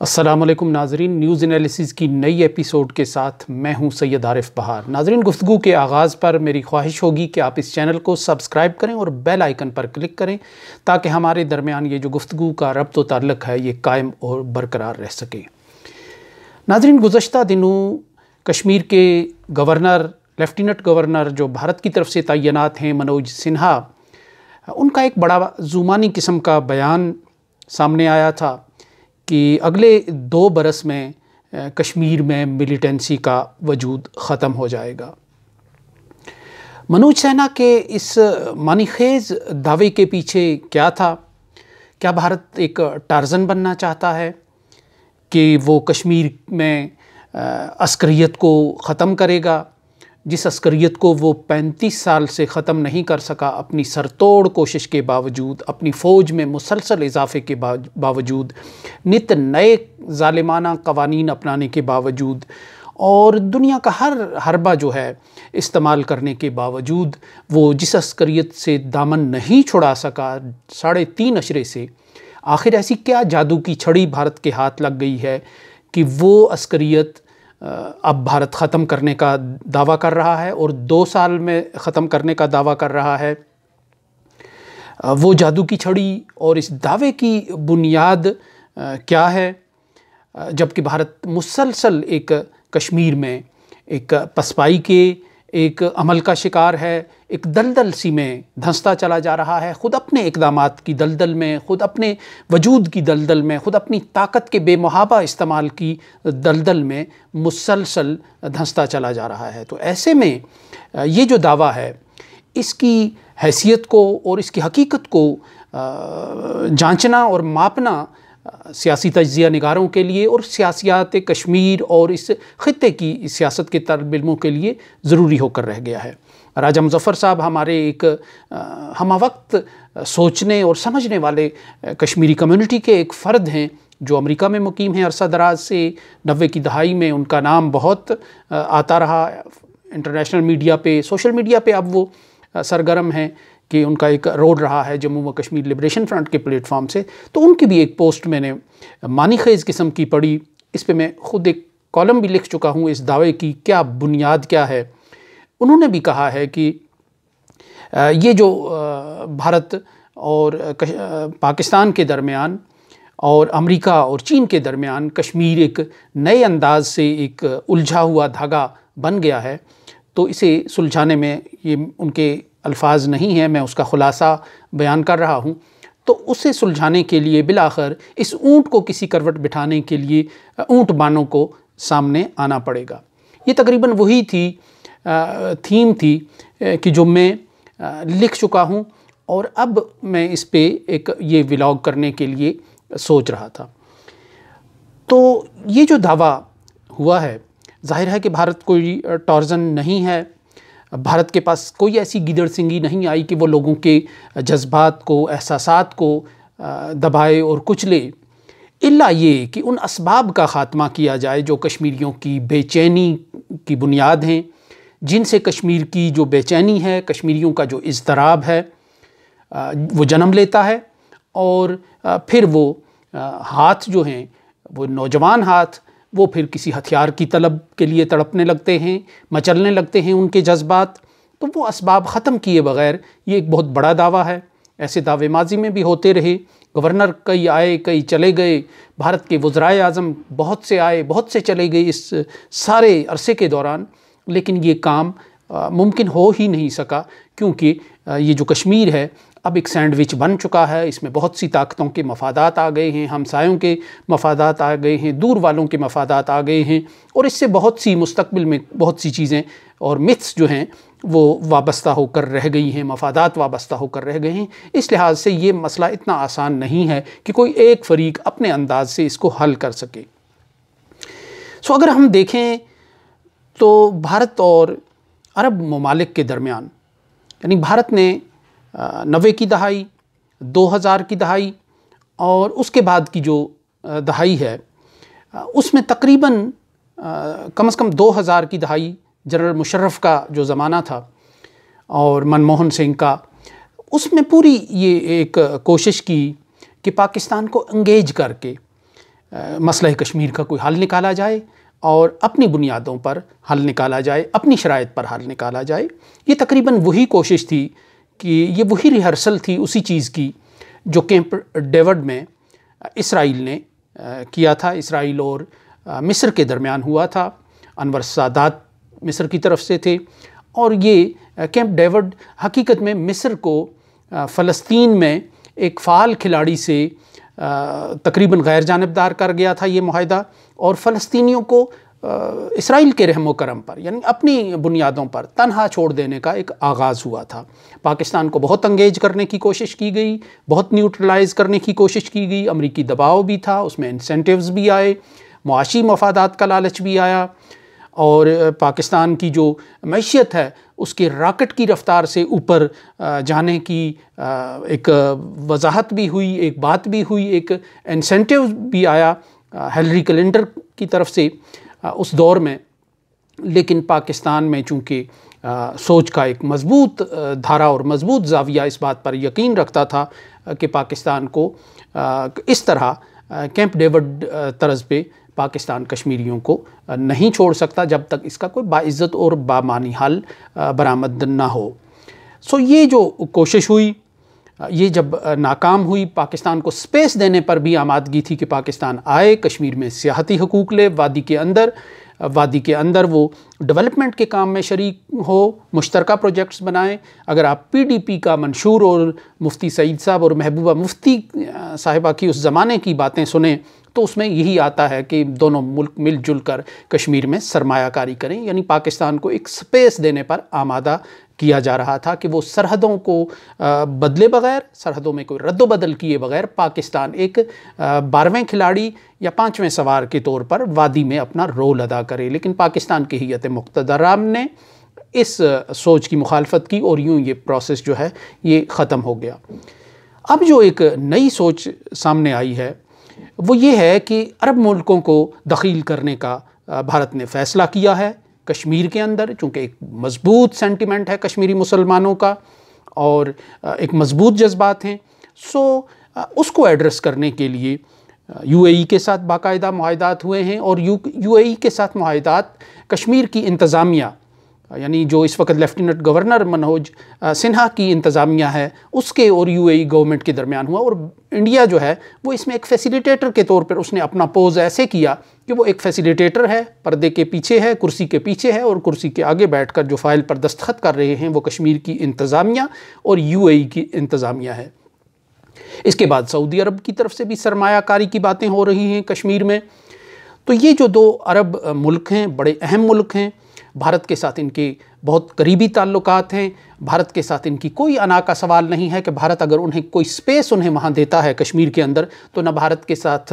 السلام علیکم ناظرین، نیوز انالیسز کی نئی ایپیسوڈ کے ساتھ میں ہوں سید عارف بہار۔ ناظرین، گفتگو کے آغاز پر میری خواہش ہوگی کہ آپ اس چینل کو سبسکرائب کریں اور بیل آئیکن پر کلک کریں تاکہ ہمارے درمیان یہ جو گفتگو کا ربط و تعلق ہے یہ قائم اور برقرار رہ سکے۔ ناظرین، گزشتہ دنوں کشمیر کے گورنر، لیفٹیننٹ گورنر جو بھارت کی طرف سے تعینات ہیں، منوج سنہا، ان کا ایک بڑا زمانی قسم کا بیان سامنے آیا تھا کہ اگلے 2 برس میں کشمیر میں ملیٹنسی کا وجود ختم ہو جائے گا۔ منوج سنہا کے اس معنی خیز دعوے کے پیچھے کیا تھا؟ کیا بھارت ایک ٹارزن بننا چاہتا ہے کہ وہ کشمیر میں عسکریت کو ختم کرے گا، جس عسکریت کو وہ 35 سال سے ختم نہیں کر سکا، اپنی سرتوڑ کوشش کے باوجود، اپنی فوج میں مسلسل اضافے کے باوجود، نت نئے ظالمانہ قوانین اپنانے کے باوجود اور دنیا کا ہر حربہ جو ہے استعمال کرنے کے باوجود وہ جس عسکریت سے دامن نہیں چھڑا سکا 3.5 اشرے سے، آخر ایسی کیا جادو کی چھڑی بھارت کے ہاتھ لگ گئی ہے کہ وہ عسکریت اب بھارت ختم کرنے کا دعویٰ کر رہا ہے اور 2 سال میں ختم کرنے کا دعویٰ کر رہا ہے۔ وہ جادو کی چھڑی اور اس دعوے کی بنیاد کیا ہے، جبکہ بھارت مسلسل ایک کشمیر میں ایک پسپائی کے ایک عمل کا شکار ہے، ایک دلدل سی میں دھنستا چلا جا رہا ہے، خود اپنے اقدامات کی دلدل میں، خود اپنے وجود کی دلدل میں، خود اپنی طاقت کے بے محابہ استعمال کی دلدل میں مسلسل دھنستا چلا جا رہا ہے۔ تو ایسے میں یہ جو دعویٰ ہے اس کی حیثیت کو اور اس کی حقیقت کو جانچنا اور ماپنا سیاسی تجزیہ نگاروں کے لیے اور سیاسیات کشمیر اور اس خطے کی سیاست کے طالب علموں کے لیے ضروری ہو کر رہ گیا ہے۔ راجہ مظفر صاحب ہمارے ایک ہمہ وقت سوچنے اور سمجھنے والے کشمیری کمیونٹی کے ایک فرد ہیں جو امریکہ میں مقیم ہیں عرصہ دراز سے۔ 90 کی دہائی میں ان کا نام بہت آتا رہا انٹرنیشنل میڈیا پہ، سوشل میڈیا پہ اب وہ سرگرم ہیں کہ ان کا ایک رول رہا ہے جموں و کشمیر لبریشن فرنٹ کے پلیٹ فارم سے۔ تو ان کی بھی ایک پوسٹ میں نے معنی خیز قسم کی پڑھی، اس پہ میں خود ایک کالم بھی لکھ چکا ہوں، اس دعوے کی کیا بنیاد کیا ہے۔ انہوں نے بھی کہا ہے کہ یہ جو بھارت اور پاکستان کے درمیان اور امریکہ اور چین کے درمیان کشمیر ایک نئے انداز سے ایک الجھا ہوا دھاگا بن گیا ہے، تو اسے سلجھانے میں یہ ان کے الفاظ نہیں ہیں، میں اس کا خلاصہ بیان کر رہا ہوں۔ تو اسے سلجھانے کے لیے بالآخر اس اونٹ کو کسی کروٹ بٹھانے کے لیے اونٹ بانوں کو سامنے آنا پڑے گا۔ یہ تقریباً وہی تھیم تھی کہ جو میں لکھ چکا ہوں اور اب میں اس پہ ایک یہ ولاگ کرنے کے لیے سوچ رہا تھا۔ تو یہ جو دعویٰ ہوا ہے، ظاہر ہے کہ بھارت کوئی ٹارزن نہیں ہے، بھارت کے پاس کوئی ایسی گیدڑ سنگی نہیں آئی کہ وہ لوگوں کے جذبات کو، احساسات کو دبائے اور کچلے، الا یہ کہ ان اسباب کا خاتمہ کیا جائے جو کشمیریوں کی بے چینی کی بنیاد ہیں، جن سے کشمیر کی جو بے چینی ہے، کشمیریوں کا جو اضطراب ہے وہ جنم لیتا ہے، اور پھر وہ ہاتھ جو ہیں، وہ نوجوان ہاتھ، وہ پھر کسی ہتھیار کی طلب کے لیے تڑپنے لگتے ہیں، مچلنے لگتے ہیں ان کے جذبات۔ تو وہ اسباب ختم کیے بغیر یہ ایک بہت بڑا دعویٰ ہے۔ ایسے دعوے ماضی میں بھی ہوتے رہے، گورنر کئی آئے کئی چلے گئے، بھارت کے وزرائے اعظم بہت سے آئے بہت سے چلے گئے اس سارے عرصے کے دوران، لیکن یہ کام ممکن ہو ہی نہیں سکا، کیونکہ یہ جو کشمیر ہے اب ایک سینڈوچ بن چکا ہے، اس میں بہت سی طاقتوں کے مفادات آ گئے ہیں، ہمسایوں کے مفادات آ گئے ہیں، دور والوں کے مفادات آ گئے ہیں، اور اس سے بہت سی مستقبل میں بہت سی چیزیں اور متھس جو ہیں وہ وابستہ ہو کر رہ گئی ہیں، مفادات وابستہ ہو کر رہ گئے ہیں۔ اس لحاظ سے یہ مسئلہ اتنا آسان نہیں ہے کہ کوئی ایک فریق اپنے انداز سے اس کو حل کر سکے۔ اگر ہم دیکھیں تو بھارت اور عرب ممالک کے درمیان، یعنی بھارت نے 90 کی دہائی، 2000 کی دہائی اور اس کے بعد کی جو دہائی ہے اس میں تقریباً کم از کم 2000 کی دہائی جنرل مشرف کا جو زمانہ تھا اور منموہن سنگھ کا، اس میں پوری یہ ایک کوشش کی کہ پاکستان کو انگیج کر کے مسئلہ کشمیر کا کوئی حل نکالا جائے اور اپنی بنیادوں پر حل نکالا جائے، اپنی شرائط پر حل نکالا جائے۔ یہ تقریباً وہی کوشش تھی کہ یہ وہی ریہرسل تھی اسی چیز کی جو کیمپ ڈیوڈ میں اسرائیل نے کیا تھا، اسرائیل اور مصر کے درمیان ہوا تھا۔ انور سادات مصر کی طرف سے تھے، اور یہ کیمپ ڈیوڈ حقیقت میں مصر کو فلسطین میں ایک فعال کھلاڑی سے تقریباً غیر جانبدار کر گیا تھا یہ معاہدہ، اور فلسطینیوں کو اسرائیل کے رحم و کرم پر، یعنی اپنی بنیادوں پر تنہا چھوڑ دینے کا ایک آغاز ہوا تھا۔ پاکستان کو بہت انگیج کرنے کی کوشش کی گئی، بہت نیوٹرلائز کرنے کی کوشش کی گئی، امریکی دباؤ بھی تھا، اس میں انسینٹیوز بھی آئے، معاشی مفادات کا لالچ بھی آیا، اور پاکستان کی جو معیشت ہے اس کے راکٹ کی رفتار سے اوپر جانے کی ایک وضاحت بھی ہوئی، ایک بات بھی ہوئی، ایک انسینٹیو بھی آیا ہیلری کلنٹن کی طرف سے اس دور میں۔ لیکن پاکستان میں چونکہ سوچ کا ایک مضبوط دھارا اور مضبوط زاویہ اس بات پر یقین رکھتا تھا کہ پاکستان کو اس طرح کیمپ ڈیوڈ طرز پہ پاکستان کشمیریوں کو نہیں چھوڑ سکتا جب تک اس کا کوئی باعزت اور بامعنی حل برآمد نہ ہو۔ یہ جو کوشش ہوئی، یہ جب ناکام ہوئی، پاکستان کو سپیس دینے پر بھی آمادگی تھی کہ پاکستان آئے، کشمیر میں سیاحتی حقوق لے، وادی کے اندر وہ ڈیولپمنٹ کے کام میں شریک ہو، مشترکہ پروجیکٹس بنائیں۔ اگر آپ پی ڈی پی کا منشور اور مفتی سعید صاحب اور محبوبہ مفتی صاحبہ کی اس زمانے کی باتیں سنیں تو اس میں یہی آتا ہے کہ دونوں ملک مل جل کر کشمیر میں سرمایہ کاری کریں، یعنی پاکستان کو ایک سپیس دینے پر آمادہ کیا جا رہا تھا کہ وہ سرحدوں کو بدلے بغیر، سرحدوں میں کوئی رد و بدل کیے بغیر پاکستان ایک 12ویں کھلاڑی یا 5ویں سوار کے طور پر وادی میں اپنا رول ادا کرے۔ لیکن پاکستان کی ہیئت مقتدران نے اس سوچ کی مخالفت کی اور یوں یہ پروسیس جو ہے یہ ختم ہو گیا۔ اب جو ایک نئی سوچ سامنے آئی ہے وہ یہ ہے کہ عرب ملکوں کو دخیل کرنے کا بھارت نے فیصلہ کیا ہے کشمیر کے اندر، چونکہ ایک مضبوط سینٹیمنٹ ہے کشمیری مسلمانوں کا اور ایک مضبوط جذبات ہیں، اس کو ایڈریس کرنے کے لیے یو اے ای کے ساتھ باقاعدہ معاہدات ہوئے ہیں، اور یو اے ای کے ساتھ معاہدات کشمیر کی انتظامیہ، یعنی جو اس وقت لیفٹیننٹ گورنر منوج سنہا کی انتظامیہ ہے، اس کے اور یو اے ای گورنمنٹ کے درمیان ہوا، اور انڈیا جو ہے وہ اس میں ایک فیسیلیٹیٹر کے طور پر اس نے اپنا پوز ایسے کیا کہ وہ ایک فیسیلیٹیٹر ہے، پردے کے پیچھے ہے، کرسی کے پیچھے ہے، اور کرسی کے آگے بیٹھ کر جو فائل پر دستخط کر رہے ہیں وہ کشمیر کی انتظامیہ اور یو اے ای کی انتظامیہ ہے۔ اس کے بعد سعودی عرب کی طرف سے بھی سرمایہ کاری کی باتیں ہو رہی ہیں کشمیر میں۔ تو یہ جو دو عرب ملک ہیں، بڑے اہم ملک ہیں، بھارت کے ساتھ ان کے بہت قریبی تعلقات ہیں، بھارت کے ساتھ ان کی کوئی انا کا سوال نہیں ہے کہ بھارت اگر انہیں کوئی سپیس انہیں وہاں دیتا ہے کشمیر کے اندر تو نہ بھارت کے ساتھ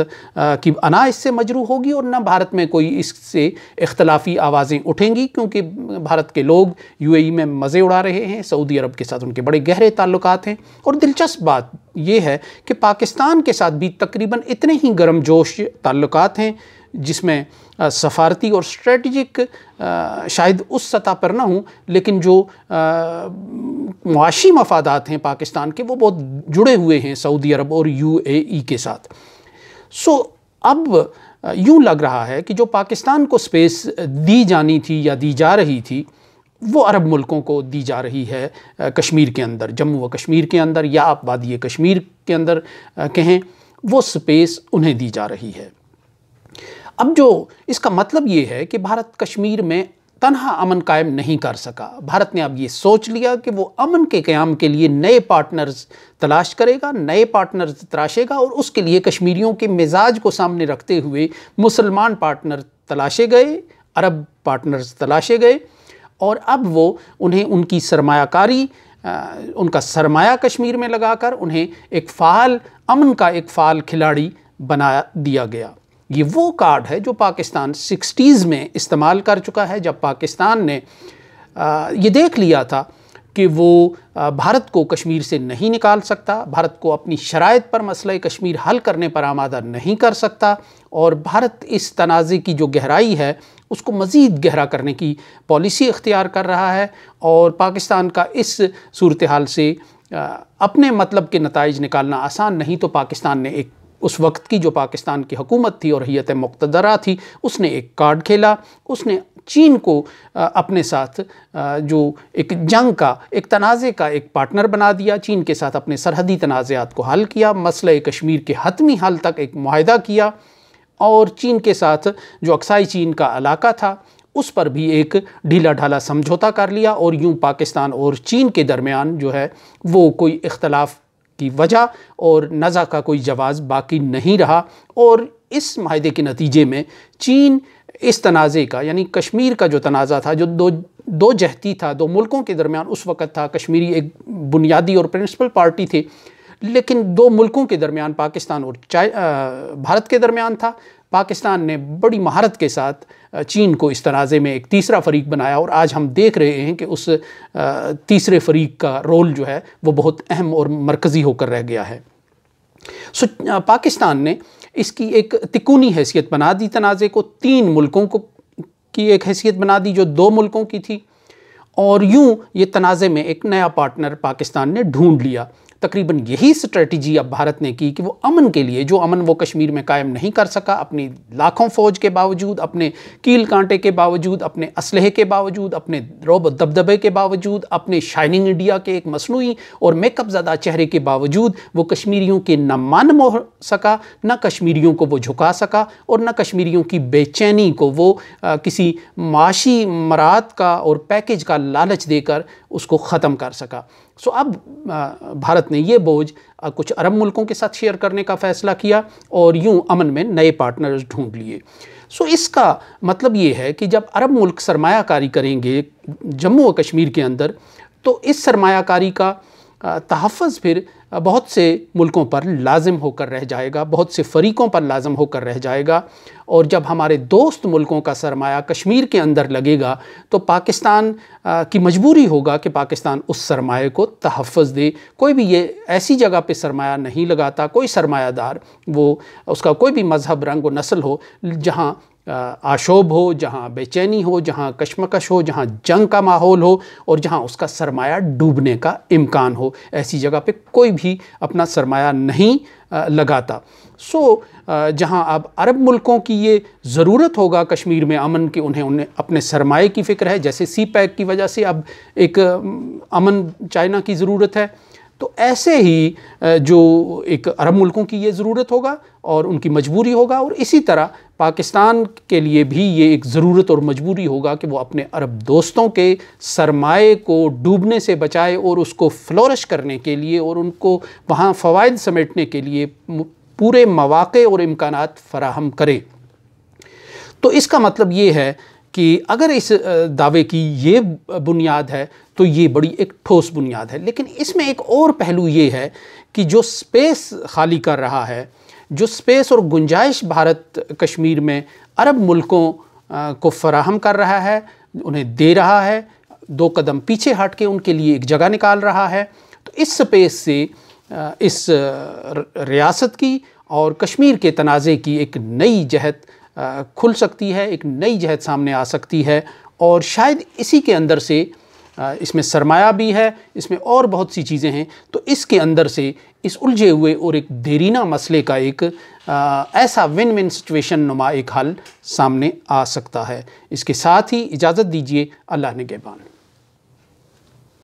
کی انا اس سے مجروح ہوگی اور نہ بھارت میں کوئی اس سے اختلافی آوازیں اٹھیں گی، کیونکہ بھارت کے لوگ یو اے ای میں مزے اڑا رہے ہیں، سعودی عرب کے ساتھ ان کے بڑے گہرے تعلقات ہیں۔ اور دلچسپ بات یہ ہے کہ پاکستان کے ساتھ بھی تقریباً اتنے ہی گرم جوش تعلقات ہیں، جس میں سفارتی اور اسٹریٹجک شاید اس سطح پر نہ ہوں، لیکن جو معاشی مفادات ہیں پاکستان کے وہ بہت جڑے ہوئے ہیں سعودی عرب اور یو اے ای کے ساتھ۔ اب یوں لگ رہا ہے کہ جو پاکستان کو سپیس دی جانی تھی یا دی جا رہی تھی وہ عرب ملکوں کو دی جا رہی ہے کشمیر کے اندر، جموں و کشمیر کے اندر، یا آپ وادی کشمیر کے اندر کہیں، وہ سپیس انہیں دی جا رہی ہے۔ اب جو اس کا مطلب یہ ہے کہ بھارت کشمیر میں تنہا امن قائم نہیں کر سکا، بھارت نے اب یہ سوچ لیا کہ وہ امن کے قیام کے لیے نئے پارٹنرز تلاش کرے گا، نئے پارٹنرز تراشے گا، اور اس کے لیے کشمیریوں کے مزاج کو سامنے رکھتے ہوئے مسلمان پارٹنر تلاشے گئے، عرب پارٹنرز تلاشے گئے، اور اب وہ انہیں ان کی سرمایہ کاری، ان کا سرمایہ کشمیر میں لگا کر انہیں ایک فعال امن کا ایک فعال کھلاڑی بنا دیا گیا۔ یہ وہ کارڈ ہے جو پاکستان 60s میں استعمال کر چکا ہے، جب پاکستان نے یہ دیکھ لیا تھا کہ وہ بھارت کو کشمیر سے نہیں نکال سکتا، بھارت کو اپنی شرائط پر مسئلہ کشمیر حل کرنے پر آمادہ نہیں کر سکتا، اور بھارت اس تنازع کی جو گہرائی ہے اس کو مزید گہرا کرنے کی پالیسی اختیار کر رہا ہے، اور پاکستان کا اس صورتحال سے اپنے مطلب کے نتائج نکالنا آسان نہیں، تو پاکستان نے ایک اس وقت کی جو پاکستان کی حکومت تھی اور ہیئت مقتدرہ تھی، اس نے ایک کارڈ کھیلا، اس نے چین کو اپنے ساتھ جو ایک جنگ کا، ایک تنازع کا ایک پارٹنر بنا دیا، چین کے ساتھ اپنے سرحدی تنازعات کو حل کیا، مسئلہ کشمیر کے حتمی حل تک ایک معاہدہ کیا، اور چین کے ساتھ جو اقصائی چین کا علاقہ تھا اس پر بھی ایک ڈھیلا ڈھالا سمجھوتا کر لیا، اور یوں پاکستان اور چین کے درمیان جو ہے وہ کوئی اختلاف کی وجہ اور نزاع کا کوئی جواز باقی نہیں رہا۔ اور اس معاہدے کے نتیجے میں چین اس تنازع کا، یعنی کشمیر کا جو تنازع تھا، جو دو جہتی تھا، دو ملکوں کے درمیان اس وقت تھا، کشمیری ایک بنیادی اور پرنسپل پارٹی تھے، لیکن دو ملکوں کے درمیان، پاکستان اور بھارت کے درمیان تھا۔ پاکستان نے بڑی مہارت کے ساتھ چین کو اس تنازع میں ایک تیسرا فریق بنایا، اور آج ہم دیکھ رہے ہیں کہ اس تیسرے فریق کا رول جو ہے وہ بہت اہم اور مرکزی ہو کر رہ گیا ہے۔ پاکستان نے اس کی ایک تکونی حیثیت بنا دی، تنازع کو 3 ملکوں کی ایک حیثیت بنا دی جو 2 ملکوں کی تھی، اور یوں یہ تنازع میں ایک نیا پارٹنر پاکستان نے ڈھونڈ لیا۔ تقریباً یہی اسٹریٹجی اب بھارت نے کی کہ وہ امن کے لیے، جو امن وہ کشمیر میں قائم نہیں کر سکا، اپنی لاکھوں فوج کے باوجود، اپنے کیل کانٹے کے باوجود، اپنے اسلحے کے باوجود، اپنے رعب و دبدبے کے باوجود، اپنے شائننگ انڈیا کے ایک مصنوعی اور میک اپ زدہ چہرے کے باوجود، وہ کشمیریوں کے نہ مان ہو سکا، نہ کشمیریوں کو وہ جھکا سکا، اور نہ کشمیریوں کی بے چینی کو وہ کسی معاشی مراد کا اور پیکج کا لالچ دے کر اس کو ختم کر سکا۔ اب بھارت نے یہ بوجھ کچھ عرب ملکوں کے ساتھ شیئر کرنے کا فیصلہ کیا، اور یوں امن میں نئے پارٹنرز ڈھونڈ لیے۔ اس کا مطلب یہ ہے کہ جب عرب ملک سرمایہ کاری کریں گے جموں و کشمیر کے اندر، تو اس سرمایہ کاری کا تحفظ پھر بہت سے ملکوں پر لازم ہو کر رہ جائے گا، بہت سے فریقوں پر لازم ہو کر رہ جائے گا، اور جب ہمارے دوست ملکوں کا سرمایہ کشمیر کے اندر لگے گا تو پاکستان کی مجبوری ہوگا کہ پاکستان اس سرمایہ کو تحفظ دے۔ کوئی بھی یہ ایسی جگہ پہ سرمایہ نہیں لگاتا، کوئی سرمایہ دار، وہ اس کا کوئی بھی مذہب، رنگ و نسل ہو، جہاں آشوب ہو، جہاں بے چینی ہو، جہاں کشمکش ہو، جہاں جنگ کا ماحول ہو، اور جہاں اس کا سرمایہ ڈوبنے کا امکان ہو، ایسی جگہ پہ کوئی بھی اپنا سرمایہ نہیں لگاتا۔ جہاں اب عرب ملکوں کی یہ ضرورت ہوگا کشمیر میں امن کی، انہیں اپنے سرمایے کی فکر ہے، جیسے سی پیک کی وجہ سے اب ایک امن چائنا کی ضرورت ہے، تو ایسے ہی جو ایک عرب ملکوں کی یہ ضرورت ہوگا اور ان کی مجبوری ہوگا، اور اسی طرح پاکستان کے لیے بھی یہ ایک ضرورت اور مجبوری ہوگا کہ وہ اپنے عرب دوستوں کے سرمایے کو ڈوبنے سے بچائے، اور اس کو فلورش کرنے کے لیے اور ان کو وہاں فوائد سمیٹنے کے لیے پورے مواقع اور امکانات فراہم کرے۔ تو اس کا مطلب یہ ہے کہ اگر اس دعوے کی یہ بنیاد ہے تو یہ بڑی ایک ٹھوس بنیاد ہے، لیکن اس میں ایک اور پہلو یہ ہے کہ جو سپیس خالی کر رہا ہے، جو سپیس اور گنجائش بھارت کشمیر میں عرب ملکوں کو فراہم کر رہا ہے، انہیں دے رہا ہے، 2 قدم پیچھے ہٹ کے ان کے لیے ایک جگہ نکال رہا ہے، تو اس سپیس سے اس ریاست کی اور کشمیر کے تنازع کی ایک نئی جہت کھل سکتی ہے، ایک نئی جہت سامنے آ سکتی ہے، اور شاید اسی کے اندر سے، اس میں سرمایہ بھی ہے، اس میں اور بہت سی چیزیں ہیں، تو اس کے اندر سے اس الجھے ہوئے اور ایک دیرینہ مسئلے کا ایک ایسا ون ون سچویشن نما ایک حل سامنے آ سکتا ہے۔ اس کے ساتھ ہی اجازت دیجیے، اللہ نگہبان۔